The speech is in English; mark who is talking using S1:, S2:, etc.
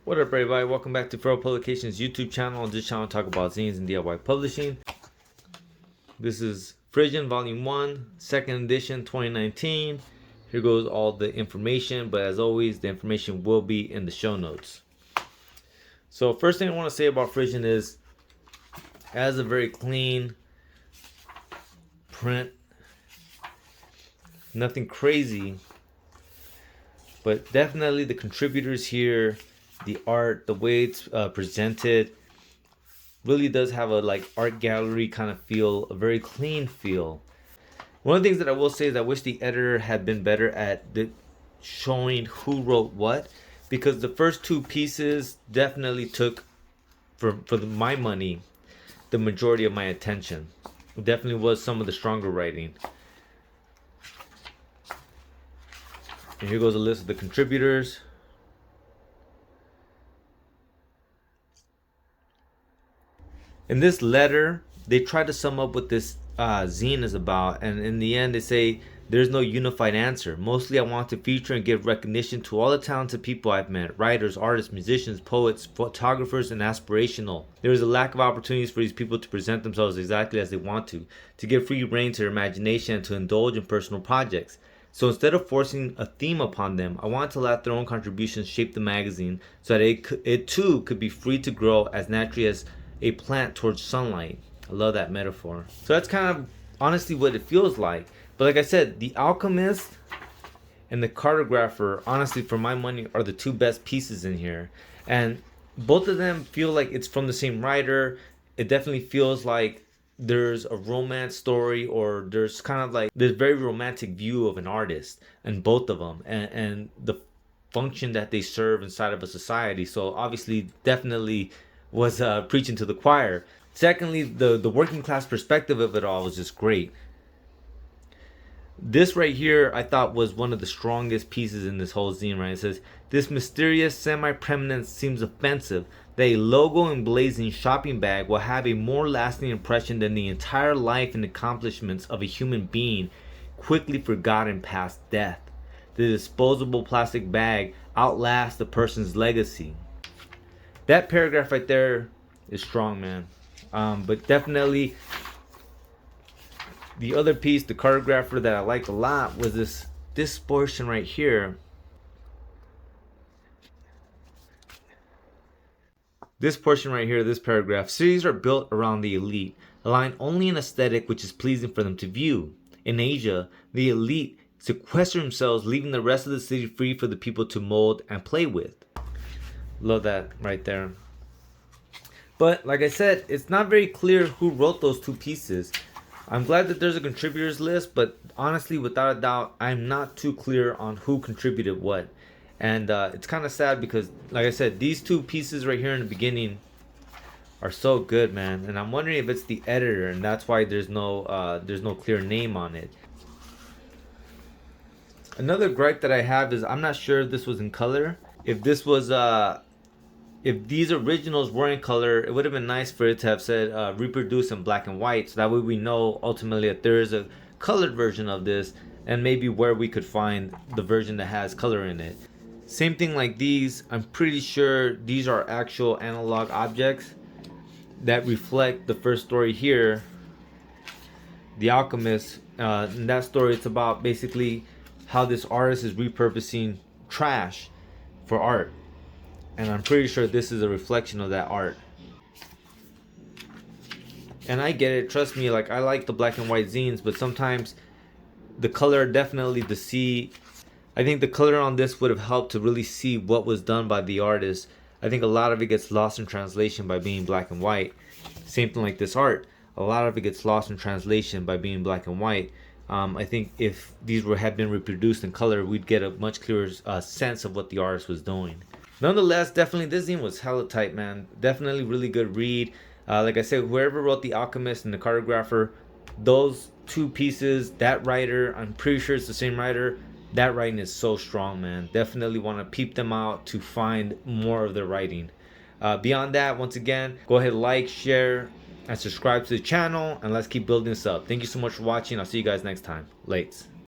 S1: What up, everybody? Welcome back to Fro Publications YouTube channel. On this channel, I talk about zines and DIY publishing. This is Frisson Volume 1, 2nd edition, 2019. Here goes all the information, but as always, the information will be in the show notes. So first thing I want to say about Frisson is it has a very clean print. Nothing crazy, but definitely the contributors here, the art, the way it's presented, really does have a like art gallery kind of feel, a very clean feel. One of the things that I will say is I wish the editor had been better at showing who wrote what, because the first two pieces definitely took, for my money, the majority of my attention. It definitely was some of the stronger writing. And here goes a list of the contributors. In this letter, they try to sum up what this zine is about, and in the end they say there's no unified answer. Mostly I want to feature and give recognition to all the talented people I've met: writers, artists, musicians, poets, photographers, and aspirational. There is a lack of opportunities for these people to present themselves exactly as they want to give free rein to their imagination and to indulge in personal projects. So instead of forcing a theme upon them, I wanted to let their own contributions shape the magazine so that it too could be free to grow as naturally as a plant towards sunlight. I love that metaphor. So that's kind of honestly what it feels like. But like I said, The Alchemist and The Cartographer, honestly, for my money, are the two best pieces in here. And both of them feel like it's from the same writer. It definitely feels like there's a romance story, or there's kind of like this very romantic view of an artist in both of them, and the function that they serve inside of a society. So obviously, definitely was preaching to the choir. Secondly, the working class perspective of it all was just great. This right here I thought was one of the strongest pieces in this whole zine, right? It says, this mysterious semi-permanence seems offensive, that a logo emblazoned shopping bag will have a more lasting impression than the entire life and accomplishments of a human being quickly forgotten past death. The disposable plastic bag outlasts the person's legacy. That paragraph right there is strong, man. But definitely the other piece, the cartographer, that I liked a lot was this portion right here. This portion right here, this paragraph: cities are built around the elite, allowing only an aesthetic which is pleasing for them to view. In Asia, the elite sequester themselves, leaving the rest of the city free for the people to mold and play with. Love that right there. But like I said, it's not very clear who wrote those two pieces. I'm glad that there's a contributors list, but honestly, without a doubt, I'm not too clear on who contributed what. And it's kind of sad because, like I said, these two pieces right here in the beginning are so good, man. And I'm wondering if it's the editor, and that's why there's no clear name on it. Another gripe that I have is I'm not sure if this was in color. If this was if these originals were in color, it would have been nice for it to have said reproduce in black and white, so that way we know ultimately that there is a colored version of this, and maybe where we could find the version that has color in it. Same thing like these, I'm pretty sure these are actual analog objects that reflect the first story here, The Alchemist. In that story, it's about basically how this artist is repurposing trash for art. And I'm pretty sure this is a reflection of that art. And I get it, trust me, like I like the black and white zines, but sometimes the color definitely I think the color on this would have helped to really see what was done by the artist. I think a lot of it gets lost in translation by being black and white. Same thing like this art. A lot of it gets lost in translation by being black and white. I think if these had been reproduced in color, we'd get a much clearer sense of what the artist was doing. Nonetheless, definitely this zine was hella tight, man. Definitely really good read. Like I said, whoever wrote The Alchemist and The Cartographer, those two pieces, that writer, I'm pretty sure it's the same writer. That writing is so strong, man. Definitely want to peep them out to find more of their writing. Beyond that, once again, go ahead, like, share, and subscribe to the channel, and let's keep building this up. Thank you so much for watching. I'll see you guys next time. Lates.